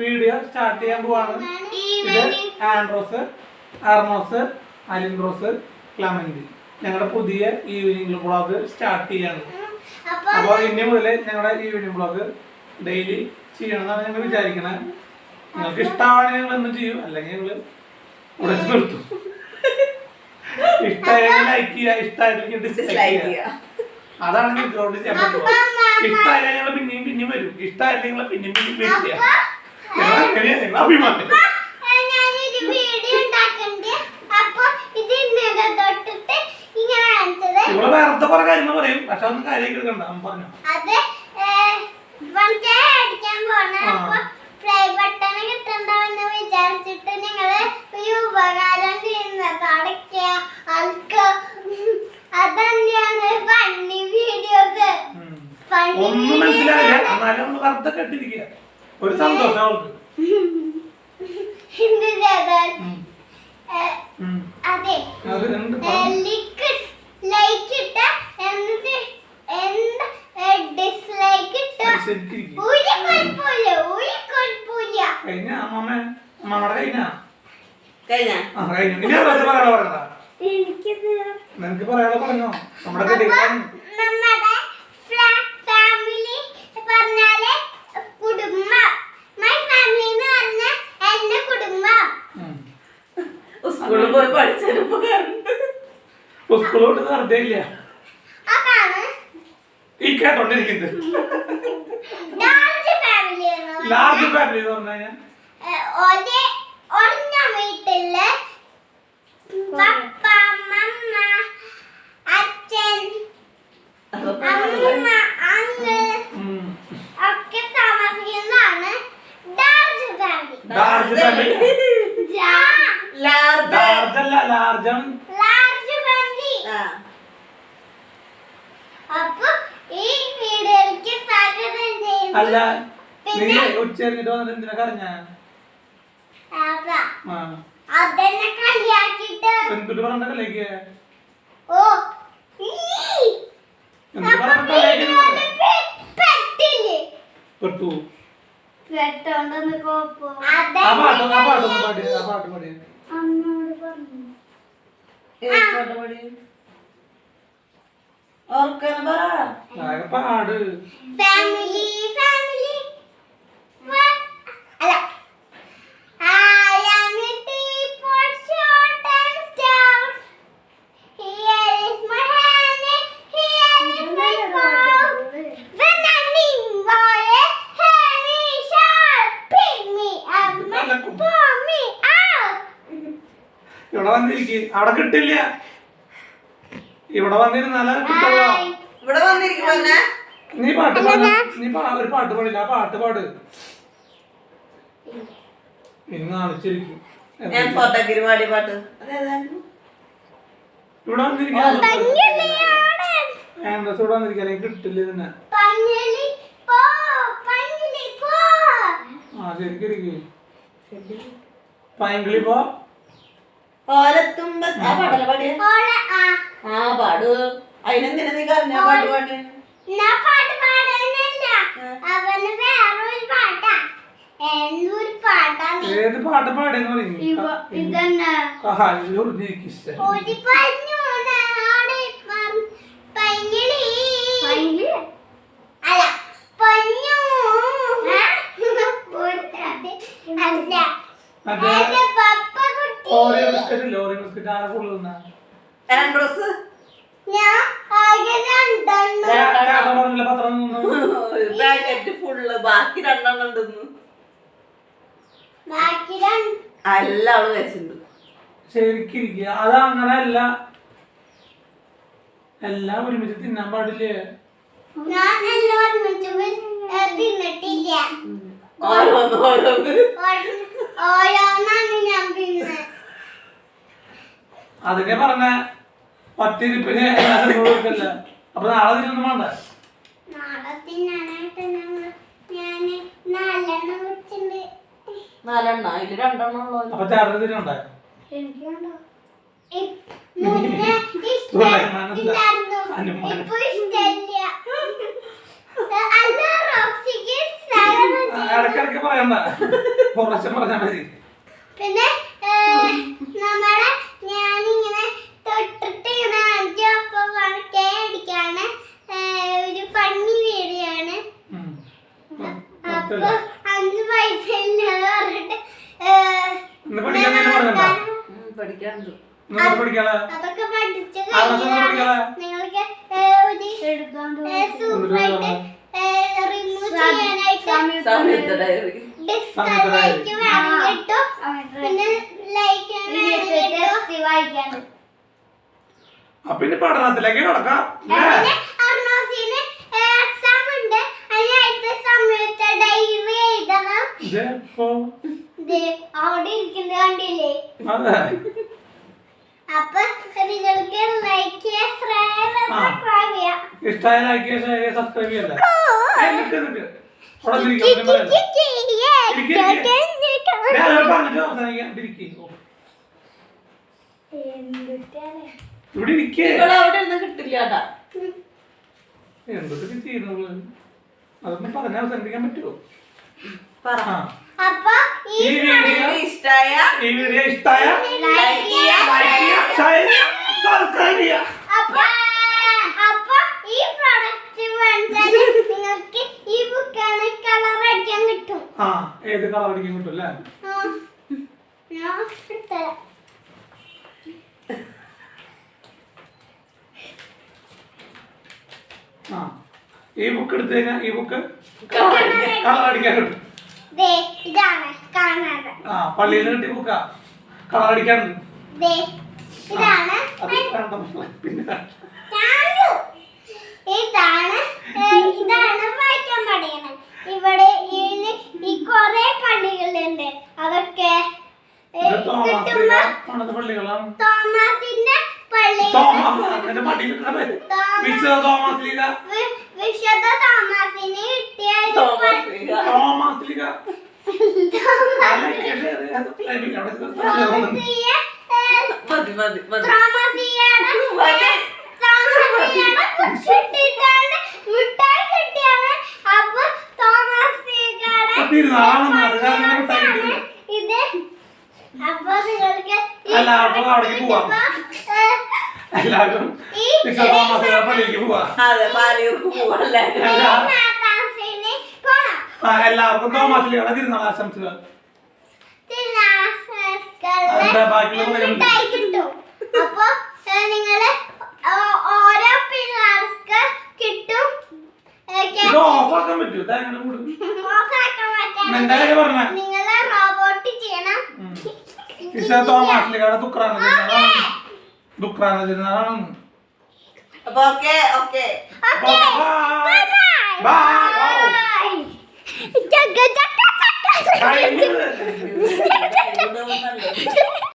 Video start ചെയ്യാൻ പോവാണ്. ഇത് ആൻഡ്രോസ്, ആർമോസ്, അലിൻഡ്രോസ്, ക്ലമന്റ് ഞങ്ങളുടെ പുതിയ ഈവനിങ് വ്ളോഗ് സ്റ്റാർട്ട് ചെയ്യാണ്. അപ്പോൾ ഇനി മുതൽ ഞങ്ങളുടെ ഈവനിങ് വ്ളോഗ് ഡെയിലി ചെയ്യണമെന്നാണ് ഞങ്ങൾ വിചാരിക്കണത്. നിങ്ങൾക്ക് ഇഷ്ടമാണെങ്കിൽ ഞങ്ങൾ എന്നും ചെയ്യും, അല്ലെങ്കിൽ ഞങ്ങൾ ഉടച്ചു നിർത്തും. ഇഷ്ടമായെങ്കിൽ ലൈക്ക് ചെയ്യുക, ഇഷ്ടമായില്ലെങ്കിൽ ഡിസ്ലൈക്ക് ചെയ്യുക. അതാണ് നിങ്ങൾക്ക് ചെയ്യാൻ പറ്റുക. ഇഷ്ടമായാലും ഞങ്ങൾ പിന്നെയും വരും, ഇഷ്ടമായില്ലെങ്കിൽ പിന്നെയും വെയിറ്റ് ചെയ്യാം. ഞങ്ങൾ അഭിമാനം. ഇവിടെ വേറത്തെ കുറെ കാര്യങ്ങൾ പറയും, പക്ഷെ അതൊന്നും കാര്യം എടുക്കണ്ട. പറഞ്ഞു ഒന്നും മനസ്സിലായില്ല, എന്നാലും ഒന്ന് വെറുതെ കെട്ടിരിക്കുക. ഒരു സന്തോഷം അവൾക്ക്. നിനക്ക് പറയാതെ പറഞ്ഞോ നമ്മുടെ സ്കൂളോട്ട് നടത്തിയില്ല ഈ കേട്ടോണ്ടിരിക്കുന്നത്. ലാർജ് ഫാമിലി എന്ന് പറഞ്ഞു കഴിഞ്ഞാൽ അല്ല നീ ഉച്ചരിഞ്ഞിട്ട് വന്നിട്ട് എന്തിനാ കരഞ്ഞ? എന്തിട്ട് പറഞ്ഞ കളിക്ക് പെട്ടു. പാട് ഫാമിലി ഫാമിലി അല്ല ഇവിടെ വന്നിരിക്കും, അവിടെ കിട്ടില്ല. ഇവിടെ വന്നിരുന്നാല കിട്ടുക. ഇവിടെ വന്നിരിക്കുമ്പോ നീ പാട്ട് പാട്, നീ ഒരു പാട്ട് പാടില്ല, ആ പാട്ട് പാട്. ഇനി കാണിച്ചിരിക്കും. ഇവിടെ വന്നിരിക്കാൻ ഇവിടെ വന്നിരിക്കാൻ കിട്ടില്ല തന്നെ. ആ ശരിക്കും പൈങ്കിളി പോ പാട്. അതിനെന്തിനാ നീ കരഞ്ഞ പാട്ട് പാട്ട്? ഏത് പാട്ട് പാടിയെന്ന് പറയും. ഓറിയോ ബിസ്ക്കറ്റ് ഇല്ല, ഓറിയോ ബിസ്ക്കറ്റ് ആരെ കൂടുതൽ ആൻഡ്രോസ് പാക്കറ്റ് ഫുള്ള്, ബാക്കി രണ്ടെണ്ണം ഉണ്ടെന്ന് എല്ലാം അവള് വെച്ചിട്ടുണ്ട്. ശരിക്കിരിക്കുക. അത് അങ്ങനെ അല്ല, എല്ലാം ഒരുമിച്ച് തിന്നാൻ പാടില്ലേ? അതിനെ പറഞ്ഞ പത്തിരിപ്പിന് കൊടുക്കല്ല. അപ്പൊ നാളെ തിന്നൊന്നും വേണ്ട. നാലെണ്ണ അതില് രണ്ടെണ്ണം ഉള്ളു. അപ്പൊ ചേട്ടന് തിന്നുണ്ടോ? ഇടയ്ക്കിടയ്ക്ക് പറയാ പറയണ്ട, കുറച്ച് പറഞ്ഞാൽ മതി. പിന്നെ നമ്മളെ ഞാനിങ്ങനെ തൊട്ടിട്ട് ഇങ്ങനെ അഞ്ചൊപ്പം കേടിക്കാണ് ഒരു ഫണ്ണി വീഡിയോ ആണ്. ഉം. അപ്പൊ 5 പൈസ ഇല്ലാന്ന് പറഞ്ഞിട്ട് ഇന്ന് പഠിക്കാൻ എന്തെങ്കിലും പറഞ്ഞിട്ടുണ്ടോ? പഠിക്കാനുണ്ട്. ഇന്ന് എന്ത് പഠിക്കാനാ? അതൊക്കെ പഠിച്ചു ആറാം ക്ലാസ്സിൽ പഠിക്കാനാ? നിങ്ങൾക്ക് സൂപ്പറായിട്ട് റിമൂവ് ചെയ്യാനായിട്ട് സമയത്ത് ഡയറി. ഡിസ്കൗണ്ട് ആയിട്ട് വേണമെങ്കിൽ കിട്ടും. പിന്നെ ലൈക്ക് വായിക്കാണ്ട് അപ്പൊ ഇനി പഠനത്തിലേക്ക് കിടക്കാം. പിന്നെ അർണോസിന് എക്സാം ഉണ്ട്. അതിനായിട്ട് സമയത്ത് ഡയറി എഴുതണം. അവിടെ ഇരിക്കുന്നത് കണ്ടില്ലേ? അതെ. അപ്പൊ നിങ്ങൾക്ക് ലൈക്ക് സബ്സ്ക്രൈബ് ചെയ്യാം. ഇഷ്ടമായ ലൈക്ക് ചെയ്യുക, ഷെയർ ചെയ്യുക, സബ്സ്ക്രൈബ് ചെയ്യല്ലേ? നിക്ക്. അവിടെ ഇരിക്ക്, അവിടെ ഇരിക്ക്. ഞാൻ അത് പറഞ്ഞിട്ട് അവസാനിക്കാം. ഇവിടെ ഇരിക്കേ. ഇവിടെ അവിടെ ഇരുന്ന് കിട്ടില്ല കേട്ടാ. എന്തൊക്കെ ചെയ്യുന്നത്? അതൊന്നും പറഞ്ഞ അവസാനിപ്പിക്കാൻ പറ്റുമോ? പറ. ആ. അപ്പൊ ഈ വീഡിയോ ഇഷ്ടായ ലൈക്ക് ചെയ്യുക, ഷെയർ ചെയ്യുക, സബ്സ്ക്രൈബ് ചെയ്യുക. അപ്പൊ ഈ പ്രൊഡക്റ്റ് വാങ്ങിച്ചാൽ നിങ്ങൾക്ക് ഈ ബുക്കാണ് കളർ അടിക്കാൻ കിട്ടും. ആ, ഏത് കളർ അടിക്കാൻ കിട്ടും അല്ലേ? ഞാൻ ഇട്ടുതരാം. ആ, ഈ ബുക്ക് എടുത്തു കഴിഞ്ഞാൽ ഈ ബുക്ക് കളർ അടിക്കാൻ കിട്ടും. ദേ ഇതാണ് കാണാതെ. ആ, പള്ളിയിൽ നിന്ന് കിട്ടിയ ബുക്കാ, കളർ അടിക്കാനുണ്ട്. ദേ ഇതാണ് അത് വേണ്ട മക്കളെ, പിന്നെ ചാലു. ഇതാണ് വായിക്കാൻ പഠിക്കണം. ഇവിടെ ഈ കൊറേ പള്ളികളുണ്ട്. അതൊക്കെ ഇത് തോമാസിന്റെ പണിത പള്ളികളാണ്. തോമാസിന്റെ പള്ളി, തോമാസിന്റെ പള്ളിയിൽ വിശുദ്ധ തോമാസ് ലീഗ, വിശുദ്ധ തോമാസിന് കിട്ടിയ ഒരു തോമസ് ലീഗ. തോമാസ് ലീഗ. തോമസിയെ, മതി മതി മതി. തോമസിയുടെ മതി. കുട്ടിട്ടാണ് മിഠായി കിട്ടിയാണ്. അപ്പൊ തോമസിയുടെ ഇത്. അപ്പൊ നിങ്ങൾക്ക് എല്ലാവർക്കും അവിടേക്ക് പോവാം. എല്ലാവരും വിശുദ്ധ തോമാസ് ലീഗ പള്ളിയിലേക്ക് പോവാ. അതെ, പാലിയൂർക്ക് പോവല്ലേ. നാത്താൻസിന് പോണം. എല്ലാവർക്കും തോമാസ് ലീഗയുടെ തിരുനാൾ ആശംസകൾ. തിരുനാളുകളെ ബാക്കിയുള്ള മിഠായി കിട്ടും. അപ്പൊ നിങ്ങള് ഓരോ പിള്ളേർക്ക് കിട്ടും. ഇത് ഓഫാക്കാൻ പറ്റൂ? ഇതെങ്ങനെ കൂടും? എന്താ കാര്യം പറഞ്ഞേ? നിങ്ങള് റോബോട്ട് ചെയ്യണം. വിശുദ്ധ തോമാസ് ലീഗയുടെ ദുഃഖാന തിരുനാളാണ്. അപ്പൊ okay Okay, bye bye. By.